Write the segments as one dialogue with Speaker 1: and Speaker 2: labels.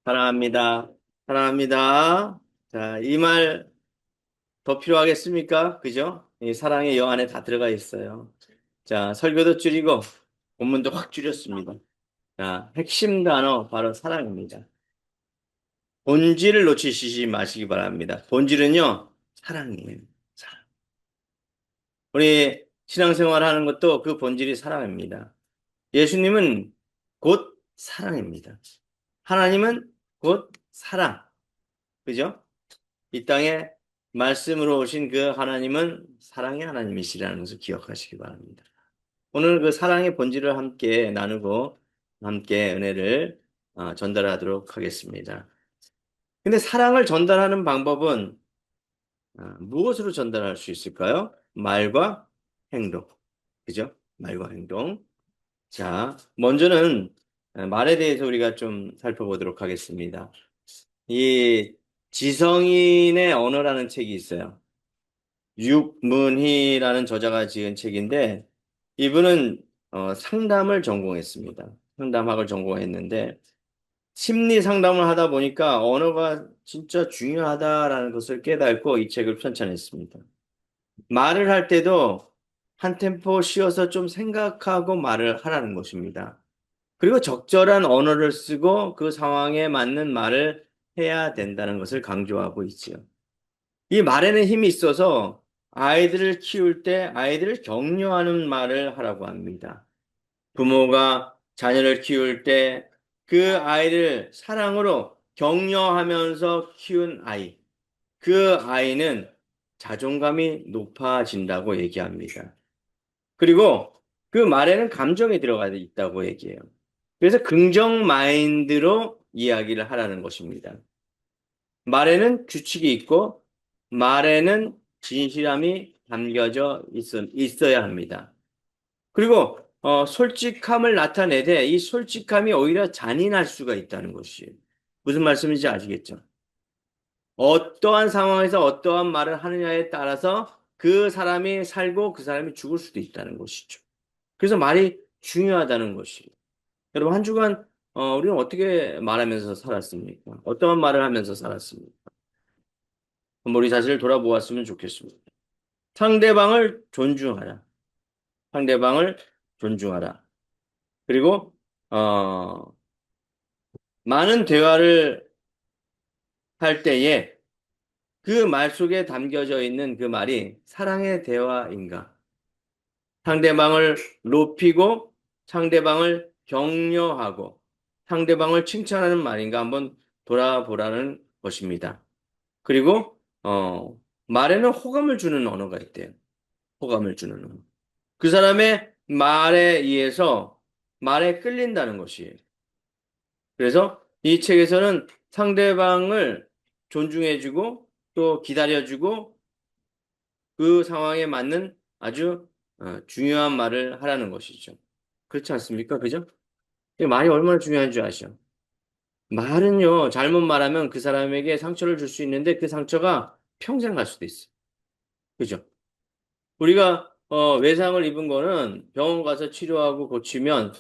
Speaker 1: 사랑합니다. 사랑합니다. 자, 이 말 더 필요하겠습니까? 그죠? 이 사랑의 여 안에 다 들어가 있어요. 자, 설교도 줄이고 본문도 확 줄였습니다. 자, 핵심 단어 바로 사랑입니다. 본질을 놓치시지 마시기 바랍니다. 본질은요, 사랑이에요. 사랑. 우리 신앙생활 하는 것도 그 본질이 사랑입니다. 예수님은 곧 사랑입니다. 하나님은 곧 사랑. 그죠? 이 땅에 말씀으로 오신 그 하나님은 사랑의 하나님이시라는 것을 기억하시기 바랍니다. 오늘 그 사랑의 본질을 함께 나누고 함께 은혜를 전달하도록 하겠습니다. 근데 사랑을 전달하는 방법은 무엇으로 전달할 수 있을까요? 말과 행동. 그죠? 말과 행동. 자, 먼저는 말에 대해서 우리가 좀 살펴보도록 하겠습니다. 이 지성인의 언어라는 책이 있어요. 육문희라는 저자가 지은 책인데 이분은 상담을 전공했습니다. 상담학을 전공했는데 심리 상담을 하다 보니까 언어가 진짜 중요하다라는 것을 깨닫고 이 책을 편찬했습니다. 말을 할 때도 한 템포 쉬어서 좀 생각하고 말을 하라는 것입니다. 그리고 적절한 언어를 쓰고 그 상황에 맞는 말을 해야 된다는 것을 강조하고 있지요. 이 말에는 힘이 있어서 아이들을 키울 때 아이들을 격려하는 말을 하라고 합니다. 부모가 자녀를 키울 때 그 아이를 사랑으로 격려하면서 키운 아이, 그 아이는 자존감이 높아진다고 얘기합니다. 그리고 그 말에는 감정이 들어가 있다고 얘기해요. 그래서 긍정 마인드로 이야기를 하라는 것입니다. 말에는 규칙이 있고 말에는 진실함이 담겨져 있어야 합니다. 그리고 솔직함을 나타내되 이 솔직함이 오히려 잔인할 수가 있다는 것이에요. 무슨 말씀인지 아시겠죠? 어떠한 상황에서 어떠한 말을 하느냐에 따라서 그 사람이 살고 그 사람이 죽을 수도 있다는 것이죠. 그래서 말이 중요하다는 것이에요. 여러분 한 주간 우리는 어떻게 말하면서 살았습니까? 어떠한 말을 하면서 살았습니까? 한번 우리 자신을 돌아보았으면 좋겠습니다. 상대방을 존중하라. 상대방을 존중하라. 그리고 어, 많은 대화를 할 때에 그 말 속에 담겨져 있는 그 말이 사랑의 대화인가? 상대방을 높이고 상대방을 격려하고 상대방을 칭찬하는 말인가 한번 돌아보라는 것입니다. 그리고 말에는 호감을 주는 언어가 있대요. 호감을 주는 언어. 그 사람의 말에 의해서 말에 끌린다는 것이에요. 그래서 이 책에서는 상대방을 존중해주고 또 기다려주고 그 상황에 맞는 아주 중요한 말을 하라는 것이죠. 그렇지 않습니까? 그죠? 이 말이 얼마나 중요한 줄 아시죠? 말은요, 잘못 말하면 그 사람에게 상처를 줄 수 있는데 그 상처가 평생 갈 수도 있어요. 그죠? 우리가 외상을 입은 거는 병원 가서 치료하고 고치면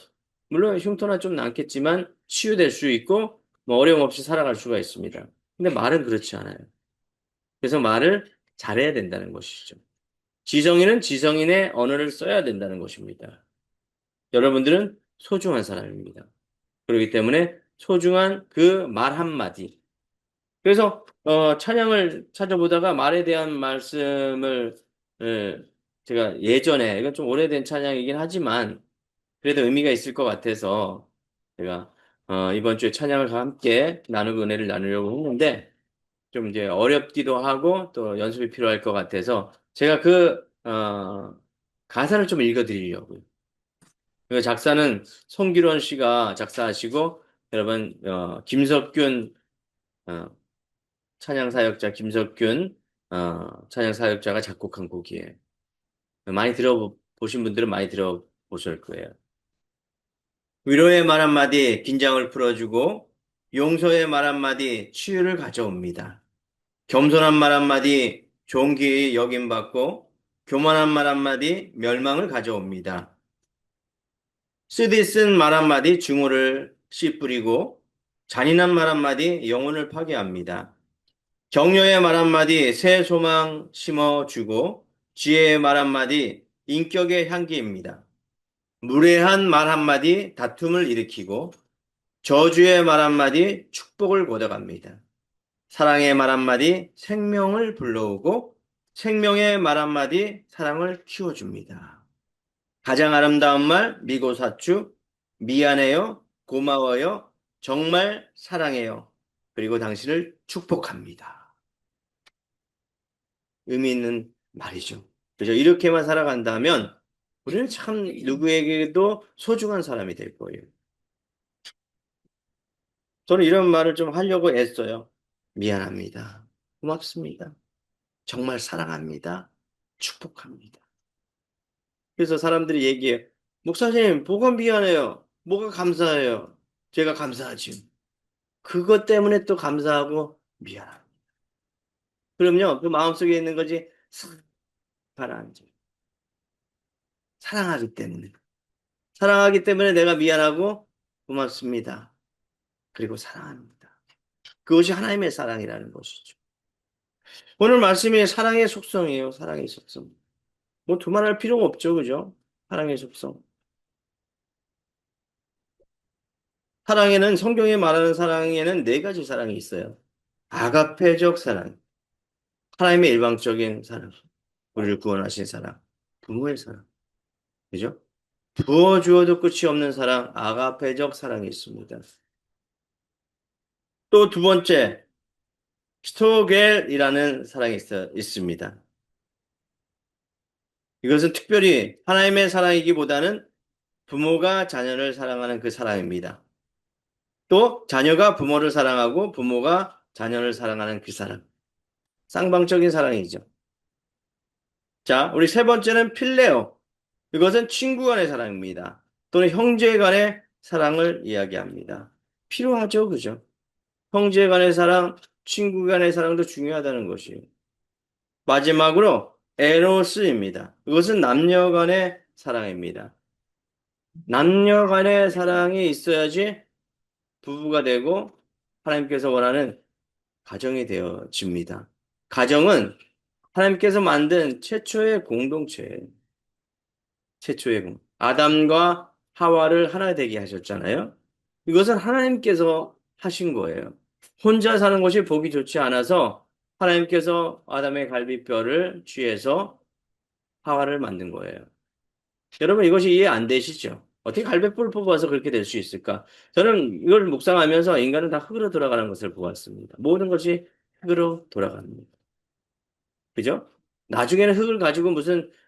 Speaker 1: 물론 흉터는 좀 남겠지만 치유될 수 있고 뭐 어려움 없이 살아갈 수가 있습니다. 근데 말은 그렇지 않아요. 그래서 말을 잘해야 된다는 것이죠. 지성인은 지성인의 언어를 써야 된다는 것입니다. 여러분들은 소중한 사람입니다. 그렇기 때문에 소중한 그 말 한마디. 그래서 찬양을 찾아보다가 말에 대한 말씀을 예, 제가 예전에 이건 좀 오래된 찬양이긴 하지만 그래도 의미가 있을 것 같아서 제가 이번 주에 찬양을 함께 나누고 은혜를 나누려고 했는데 좀 이제 어렵기도 하고 또 연습이 필요할 것 같아서 제가 가사를 좀 읽어드리려고요. 그 작사는 송기론 씨가 작사하시고 여러분 김석균 어, 찬양 사역자 김석균 찬양 사역자가 작곡한 곡이에요. 많이 들어보신 분들은 많이 들어보실 거예요. 위로의 말 한마디 긴장을 풀어주고 용서의 말 한마디 치유를 가져옵니다. 겸손한 말 한마디 존귀히 여김받고 교만한 말 한마디 멸망을 가져옵니다. 쓰디쓴 말 한마디 증오를 씨 뿌리고 잔인한 말 한마디 영혼을 파괴합니다. 격려의 말 한마디 새 소망 심어주고 지혜의 말 한마디 인격의 향기입니다. 무례한 말 한마디 다툼을 일으키고 저주의 말 한마디 축복을 걷어갑니다. 사랑의 말 한마디 생명을 불러오고 생명의 말 한마디 사랑을 키워줍니다. 가장 아름다운 말 미고사추 미안해요 고마워요 정말 사랑해요 그리고 당신을 축복합니다. 의미 있는 말이죠. 그래서 이렇게만 살아간다면 우리는 참 누구에게도 소중한 사람이 될 거예요. 저는 이런 말을 좀 하려고 애써요. 미안합니다. 고맙습니다. 정말 사랑합니다. 축복합니다. 그래서 사람들이 얘기해요. 목사님, 뭐가 미안해요? 뭐가 감사해요? 제가 감사하지. 그것 때문에 또 감사하고 미안합니다. 그럼요, 그 마음속에 있는 거지. 싹 가라앉아. 사랑하기 때문에. 사랑하기 때문에 내가 미안하고 고맙습니다. 그리고 사랑합니다. 그것이 하나님의 사랑이라는 것이죠. 오늘 말씀이 사랑의 속성이에요. 사랑의 속성. 뭐 두말할 필요가 없죠. 그죠? 사랑의 속성. 사랑에는 성경에 말하는 사랑에는 네 가지 사랑이 있어요. 아가페적 사랑, 하나님의 일방적인 사랑, 우리를 구원하신 사랑, 부모의 사랑. 그죠? 부어주어도 끝이 없는 사랑, 아가페적 사랑이 있습니다. 또 두 번째, 스토겔이라는 사랑이 있습니다. 이것은 특별히 하나님의 사랑이기보다는 부모가 자녀를 사랑하는 그 사랑입니다. 또 자녀가 부모를 사랑하고 부모가 자녀를 사랑하는 그 사랑. 쌍방적인 사랑이죠. 자, 우리 세 번째는 필레오. 이것은 친구 간의 사랑입니다. 또는 형제 간의 사랑을 이야기합니다. 필요하죠, 그죠? 형제 간의 사랑, 친구 간의 사랑도 중요하다는 것이에요. 마지막으로 에로스입니다. 이것은 남녀 간의 사랑입니다. 남녀 간의 사랑이 있어야지 부부가 되고 하나님께서 원하는 가정이 되어집니다. 가정은 하나님께서 만든 최초의 공동체예요. 최초의 아담과 하와를 하나 되게 하셨잖아요. 이것은 하나님께서 하신 거예요. 혼자 사는 것이 보기 좋지 않아서 하나님께서 아담의 갈비뼈를 쥐해서 하와를 만든 거예요. 여러분 이것이 이해 안 되시죠? 어떻게 갈비뼈를 뽑아서 그렇게 될 수 있을까? 저는 이걸 묵상하면서 인간은 다 흙으로 돌아가는 것을 보았습니다. 모든 것이 흙으로 돌아갑니다. 그죠? 나중에는 흙을 가지고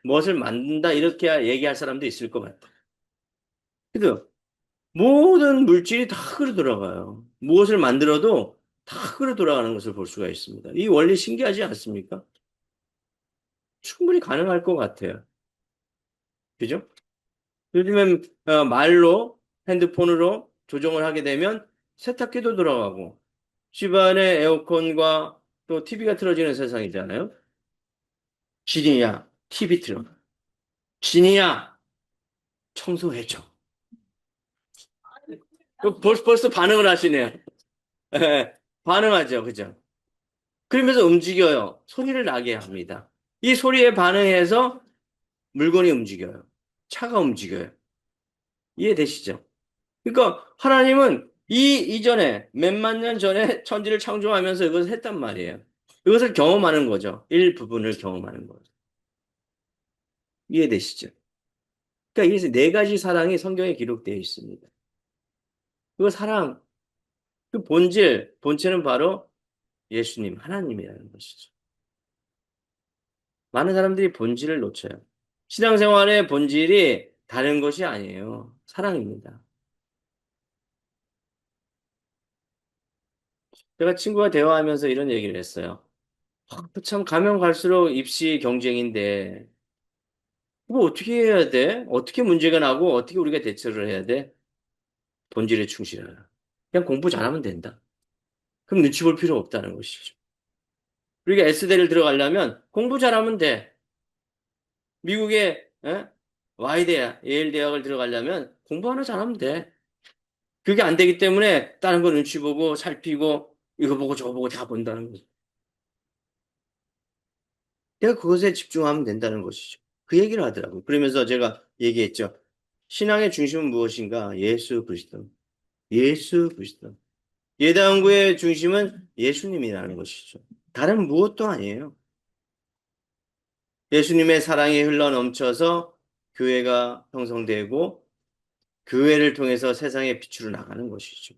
Speaker 1: 무엇을 만든다 이렇게 얘기할 사람도 있을 것 같아요. 그죠? 모든 물질이 다 흙으로 돌아가요. 무엇을 만들어도 다 흙으로 돌아가는 것을 볼 수가 있습니다. 이 원리 신기하지 않습니까? 충분히 가능할 것 같아요. 그죠? 요즘엔 말로 핸드폰으로 조정을 하게 되면 세탁기도 돌아가고 집안에 에어컨과 또 TV가 틀어지는 세상이잖아요. 진이야, TV 틀어. 진이야, 청소해줘. 벌써 반응을 하시네요. 예, 반응하죠, 그죠? 그러면서 움직여요. 소리를 나게 합니다. 이 소리에 반응해서 물건이 움직여요. 차가 움직여요. 이해되시죠? 그러니까 하나님은 이전에 몇만 년 전에 천지를 창조하면서 이것을 했단 말이에요. 이것을 경험하는 거죠. 일부분을 경험하는 거죠. 이해되시죠? 그러니까 이 네 가지 사랑이 성경에 기록되어 있습니다. 그 사랑, 그 본체는 바로 예수님, 하나님이라는 것이죠. 많은 사람들이 본질을 놓쳐요. 신앙생활의 본질이 다른 것이 아니에요. 사랑입니다. 제가 친구와 대화하면서 이런 얘기를 했어요. 참 가면 갈수록 입시 경쟁인데 뭐 어떻게 해야 돼? 어떻게 문제가 나고 어떻게 우리가 대처를 해야 돼? 본질에 충실하라. 그냥 공부 잘하면 된다. 그럼 눈치 볼 필요 없다는 것이죠. 우리가 S대를 들어가려면 공부 잘하면 돼. 미국의 Y대, 예일 대학을 들어가려면 공부 하나 잘하면 돼. 그게 안 되기 때문에 다른 거 눈치 보고 살피고 이거 보고 저거 보고 다 본다는 거죠. 내가 그것에 집중하면 된다는 것이죠. 그 얘기를 하더라고요. 그러면서 제가 얘기했죠. 신앙의 중심은 무엇인가? 예수 그리스도. 예수 그리스도. 예당구의 중심은 예수님이라는 것이죠. 다른 무엇도 아니에요. 예수님의 사랑이 흘러 넘쳐서 교회가 형성되고 교회를 통해서 세상의 빛으로 나가는 것이죠.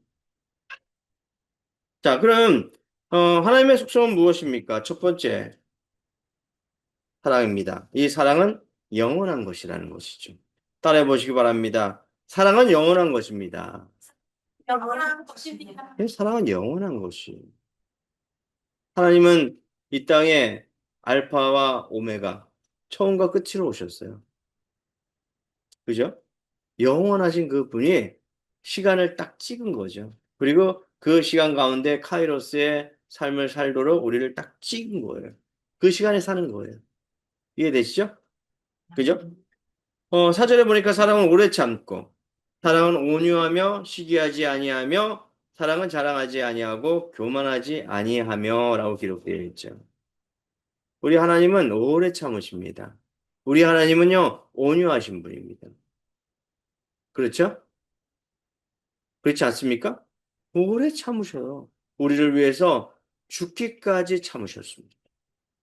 Speaker 1: 자, 그럼 하나님의 속성은 무엇입니까? 첫 번째, 사랑입니다. 이 사랑은 영원한 것이라는 것이죠. 따라해 보시기 바랍니다. 사랑은 영원한 것입니다.
Speaker 2: 영원한 것입니다.
Speaker 1: 사랑은 영원한 것이. 하나님은 이 땅에 알파와 오메가, 처음과 끝으로 오셨어요. 그죠? 영원하신 그 분이 시간을 딱 찍은 거죠. 그리고 그 시간 가운데 카이로스의 삶을 살도록 우리를 딱 찍은 거예요. 그 시간에 사는 거예요. 이해되시죠? 그죠? 사절에 보니까 사랑은 오래 참고, 사랑은 온유하며 시기하지 아니하며, 사랑은 자랑하지 아니하고 교만하지 아니하며라고 기록되어 있죠. 우리 하나님은 오래 참으십니다. 우리 하나님은요, 온유하신 분입니다. 그렇죠? 그렇지 않습니까? 오래 참으셔요. 우리를 위해서 죽기까지 참으셨습니다.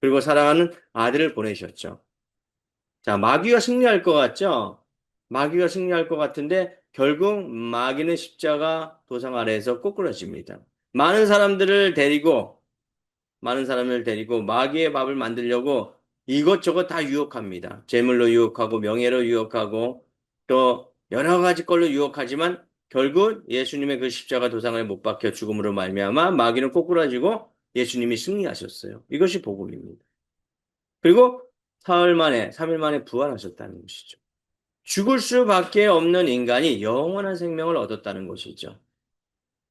Speaker 1: 그리고 사랑하는 아들을 보내셨죠. 자, 마귀가 승리할 것 같죠? 마귀가 승리할 것 같은데 결국 마귀는 십자가 도상 아래에서 꼬꾸라집니다. 많은 사람을 데리고 마귀의 밥을 만들려고 이것저것 다 유혹합니다. 재물로 유혹하고 명예로 유혹하고 또 여러 가지 걸로 유혹하지만 결국 예수님의 그 십자가 도상을 못 박혀 죽음으로 말미암아 마귀는 꼬꾸라지고 예수님이 승리하셨어요. 이것이 복음입니다. 그리고 사흘 만에, 3일 만에 부활하셨다는 것이죠. 죽을 수밖에 없는 인간이 영원한 생명을 얻었다는 것이죠.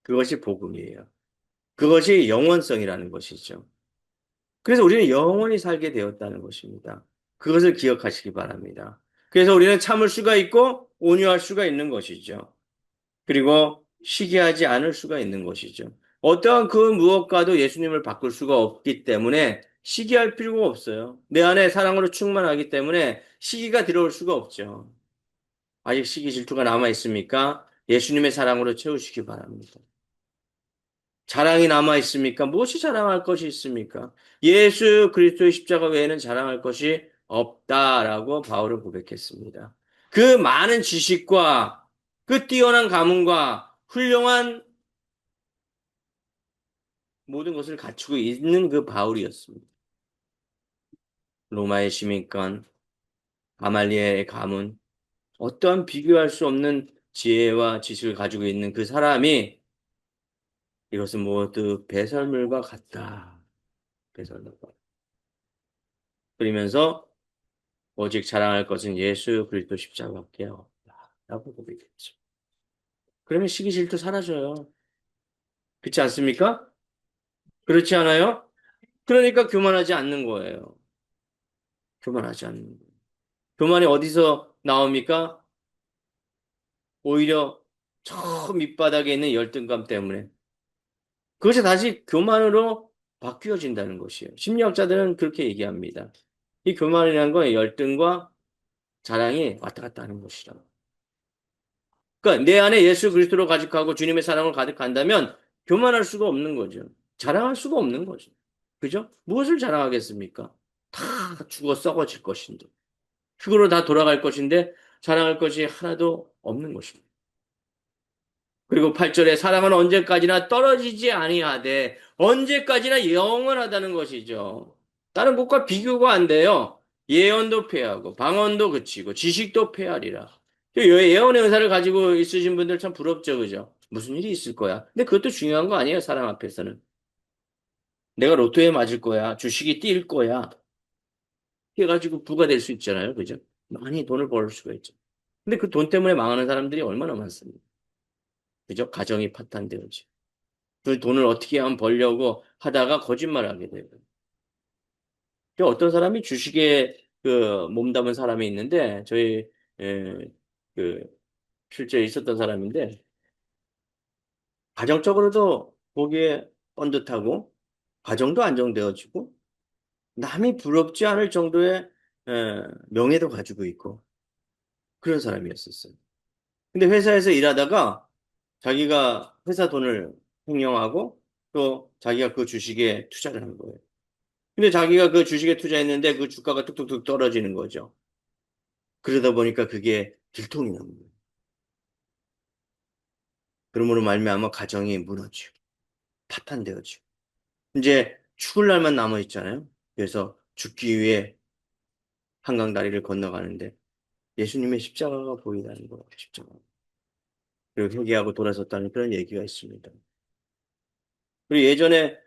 Speaker 1: 그것이 복음이에요. 그것이 영원성이라는 것이죠. 그래서 우리는 영원히 살게 되었다는 것입니다. 그것을 기억하시기 바랍니다. 그래서 우리는 참을 수가 있고 온유할 수가 있는 것이죠. 그리고 시기하지 않을 수가 있는 것이죠. 어떠한 그 무엇과도 예수님을 바꿀 수가 없기 때문에 시기할 필요가 없어요. 내 안에 사랑으로 충만하기 때문에 시기가 들어올 수가 없죠. 아직 시기 질투가 남아 있습니까? 예수님의 사랑으로 채우시기 바랍니다. 자랑이 남아 있습니까? 무엇이 자랑할 것이 있습니까? 예수 그리스도의 십자가 외에는 자랑할 것이 없다라고 바울은 고백했습니다. 그 많은 지식과 그 뛰어난 가문과 훌륭한 모든 것을 갖추고 있는 그 바울이었습니다. 로마의 시민권, 가말리엘의 가문, 어떠한 비교할 수 없는 지혜와 지식을 가지고 있는 그 사람이 이것은 모두 배설물과 같다. 배설물과. 그러면서 오직 자랑할 것은 예수 그리스도 십자가밖에 없다. 라고 고백했죠. 그러면 시기 질투 사라져요. 그렇지 않습니까? 그렇지 않아요? 그러니까 교만하지 않는 거예요. 교만하지 않는 거예요. 교만이 어디서 나옵니까? 오히려 저 밑바닥에 있는 열등감 때문에. 그것이 다시 교만으로 바뀌어진다는 것이에요. 심리학자들은 그렇게 얘기합니다. 이 교만이라는 건 열등과 자랑이 왔다 갔다 하는 것이라고. 그러니까 내 안에 예수 그리스도로 가득하고 주님의 사랑을 가득한다면 교만할 수가 없는 거죠. 자랑할 수가 없는 거죠. 그죠? 무엇을 자랑하겠습니까? 다 죽어 썩어질 것인데. 흙으로 다 돌아갈 것인데 자랑할 것이 하나도 없는 것입니다. 그리고 8절에 사랑은 언제까지나 떨어지지 아니하되 언제까지나 영원하다는 것이죠. 다른 것과 비교가 안 돼요. 예언도 패하고 방언도 그치고 지식도 패하리라. 예언의 은사를 가지고 있으신 분들 참 부럽죠, 그죠? 무슨 일이 있을 거야. 근데 그것도 중요한 거 아니에요, 사랑 앞에서는. 내가 로또에 맞을 거야. 주식이 뛸 거야. 해가지고 부가 될 수 있잖아요, 그죠? 많이 돈을 벌 수가 있죠. 근데 그 돈 때문에 망하는 사람들이 얼마나 많습니까? 그죠? 가정이 파탄되어지. 그 돈을 어떻게 하면 벌려고 하다가 거짓말하게 되고. 어떤 사람이 주식에 그 몸담은 사람이 있는데 저희 그 실제 있었던 사람인데 가정적으로도 보기에 번듯하고, 가정도 안정되어지고, 남이 부럽지 않을 정도의 명예도 가지고 있고, 그런 사람이었었어요. 근데 회사에서 일하다가 자기가 회사 돈을 횡령하고 또 자기가 그 주식에 투자를 한 거예요. 근데 자기가 그 주식에 투자했는데 그 주가가 뚝뚝뚝 떨어지는 거죠. 그러다 보니까 그게 들통이 나는 거예요. 그러므로 말미암아 가정이 무너지고 파탄되어지고 이제 죽을 날만 남아 있잖아요. 그래서 죽기 위해 한강 다리를 건너가는데 예수님의 십자가가 보이다는 거예요. 십자가. 그리고 회개하고 돌아섰다는 그런 얘기가 있습니다. 그리고 예전에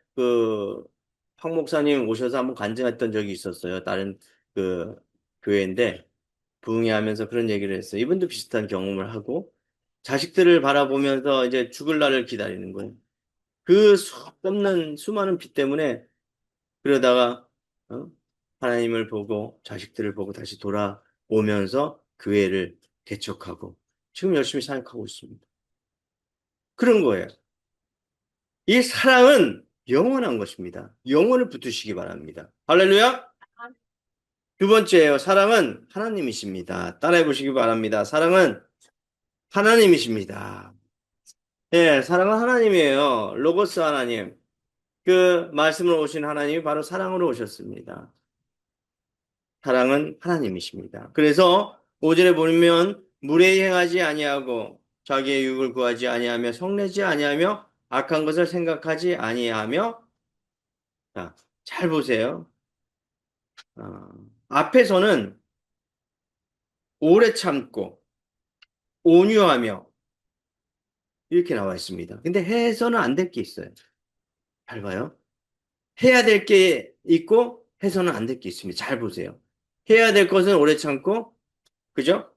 Speaker 1: 황 목사님 오셔서 한번 간증했던 적이 있었어요. 다른 그 교회인데 부흥회 하면서 그런 얘기를 했어요. 이분도 비슷한 경험을 하고 자식들을 바라보면서 이제 죽을 날을 기다리는 거예요. 그 수없는 수많은 빚 때문에 그러다가 어? 하나님을 보고 자식들을 보고 다시 돌아오면서 교회를 개척하고 지금 열심히 사역하고 있습니다. 그런 거예요. 이 사랑은 영원한 것입니다. 영원을 붙드시기 바랍니다. 할렐루야! 두 번째예요. 사랑은 하나님이십니다. 따라해 보시기 바랍니다. 사랑은 하나님이십니다. 예, 사랑은 하나님이에요. 로고스 하나님. 그 말씀으로 오신 하나님이 바로 사랑으로 오셨습니다. 사랑은 하나님이십니다. 그래서 5절에 보면 무례히 행하지 아니하고 자기의 유익을 구하지 아니하며 성내지 아니하며 악한 것을 생각하지 아니하며 자, 잘 보세요. 어, 앞에서는 오래 참고 온유하며 이렇게 나와 있습니다. 근데 해서는 안 될 게 있어요. 잘 봐요. 해야 될 게 있고 해서는 안 될 게 있습니다. 잘 보세요. 해야 될 것은 오래 참고 그죠?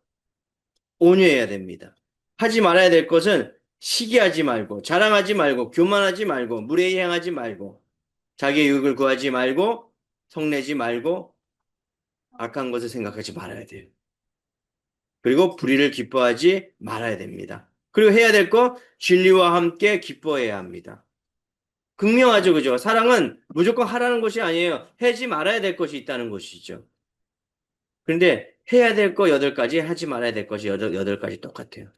Speaker 1: 온유해야 됩니다. 하지 말아야 될 것은 시기하지 말고 자랑하지 말고 교만하지 말고 무례히 행하지 말고 자기의 유익을 구하지 말고 성내지 말고 악한 것을 생각하지 말아야 돼요. 그리고 불의를 기뻐하지 말아야 됩니다. 그리고 해야 될 거 진리와 함께 기뻐해야 합니다. 극명하죠, 그죠? 사랑은 무조건 하라는 것이 아니에요. 하지 말아야 될 것이 있다는 것이죠. 그런데 해야 될 거 8가지, 하지 말아야 될 것이 8가지 똑같아요.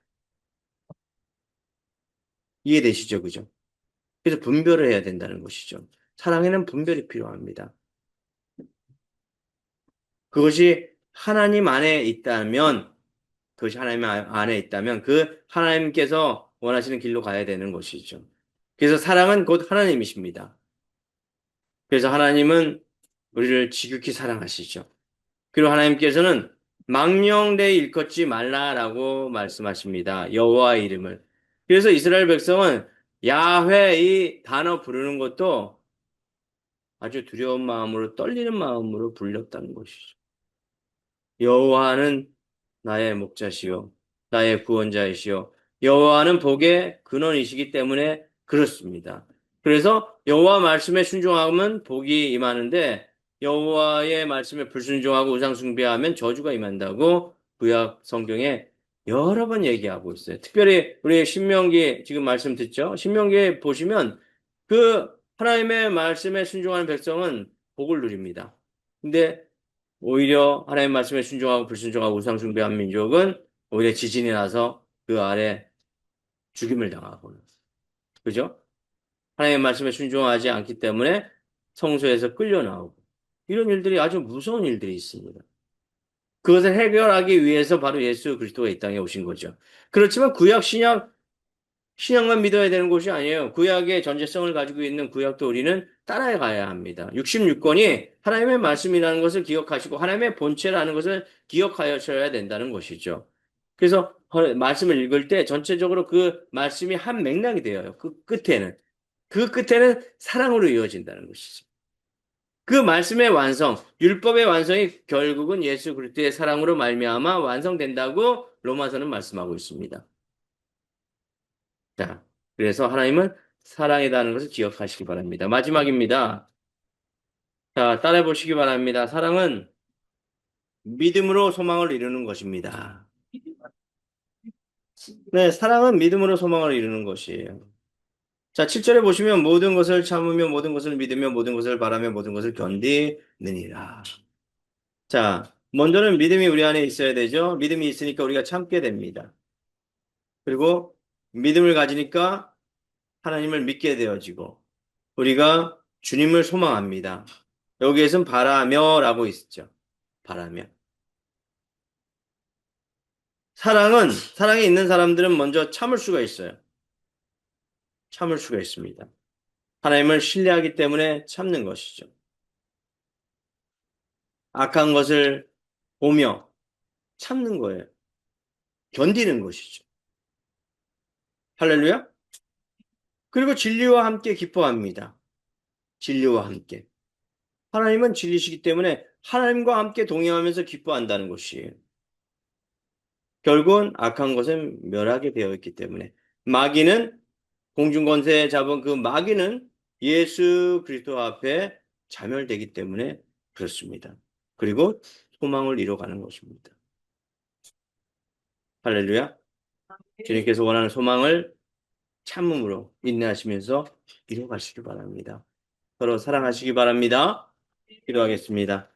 Speaker 1: 이해되시죠, 그죠? 그래서 분별을 해야 된다는 것이죠. 사랑에는 분별이 필요합니다. 그것이 하나님 안에 있다면, 그것이 하나님 안에 있다면 그 하나님께서 원하시는 길로 가야 되는 것이죠. 그래서 사랑은 곧 하나님이십니다. 그래서 하나님은 우리를 지극히 사랑하시죠. 그리고 하나님께서는 망령되이 일컫지 말라라고 말씀하십니다. 여호와의 이름을. 그래서 이스라엘 백성은 야훼 이 단어 부르는 것도 아주 두려운 마음으로 떨리는 마음으로 불렸다는 것이죠. 여호와는 나의 목자시요 나의 구원자이시요 여호와는 복의 근원이시기 때문에 그렇습니다. 그래서 여호와 말씀에 순종하면 복이 임하는데 여호와의 말씀에 불순종하고 우상 숭배하면 저주가 임한다고 구약 성경에 여러 번 얘기하고 있어요. 특별히 우리 신명기 지금 말씀 듣죠? 신명기에 보시면 그 하나님의 말씀에 순종하는 백성은 복을 누립니다. 근데 오히려 하나님 말씀에 순종하고 불순종하고 우상 숭배한 민족은 오히려 지진이 나서 그 아래 죽임을 당하고 그죠? 하나님의 말씀에 순종하지 않기 때문에 성소에서 끌려 나오고 이런 일들이 아주 무서운 일들이 있습니다. 그것을 해결하기 위해서 바로 예수 그리스도가 이 땅에 오신 거죠. 그렇지만 구약 신약만 믿어야 되는 것이 아니에요. 구약의 전제성을 가지고 있는 구약도 우리는 따라해 가야 합니다. 66권이 하나님의 말씀이라는 것을 기억하시고 하나님의 본체라는 것을 기억하셔야 된다는 것이죠. 그래서 말씀을 읽을 때 전체적으로 그 말씀이 한 맥락이 되어요. 그 끝에는 사랑으로 이어진다는 것이죠. 그 말씀의 완성, 율법의 완성이 결국은 예수 그리스도의 사랑으로 말미암아 완성된다고 로마서는 말씀하고 있습니다. 자, 그래서 하나님은 사랑이라는 것을 기억하시기 바랍니다. 마지막입니다. 자, 따라해 보시기 바랍니다. 사랑은 믿음으로 소망을 이루는 것입니다. 네, 사랑은 믿음으로 소망을 이루는 것이에요. 자, 7절에 보시면 모든 것을 참으며 모든 것을 믿으며 모든 것을 바라며 모든 것을 견디느니라. 자, 먼저는 믿음이 우리 안에 있어야 되죠. 믿음이 있으니까 우리가 참게 됩니다. 그리고 믿음을 가지니까 하나님을 믿게 되어지고 우리가 주님을 소망합니다. 여기에선 바라며라고 있죠. 바라며. 사랑에 있는 사람들은 먼저 참을 수가 있어요. 참을 수가 있습니다. 하나님을 신뢰하기 때문에 참는 것이죠. 악한 것을 보며 참는 거예요. 견디는 것이죠. 할렐루야? 그리고 진리와 함께 기뻐합니다. 진리와 함께. 하나님은 진리시기 때문에 하나님과 함께 동행하면서 기뻐한다는 것이에요. 결국은 악한 것은 멸하게 되어 있기 때문에 마귀는 공중권세 잡은 그 마귀는 예수 그리스도 앞에 자멸되기 때문에 그렇습니다. 그리고 소망을 이뤄가는 것입니다. 할렐루야. 주님께서 원하는 소망을 참음으로 인내하시면서 이뤄가시기 바랍니다. 서로 사랑하시기 바랍니다. 기도하겠습니다.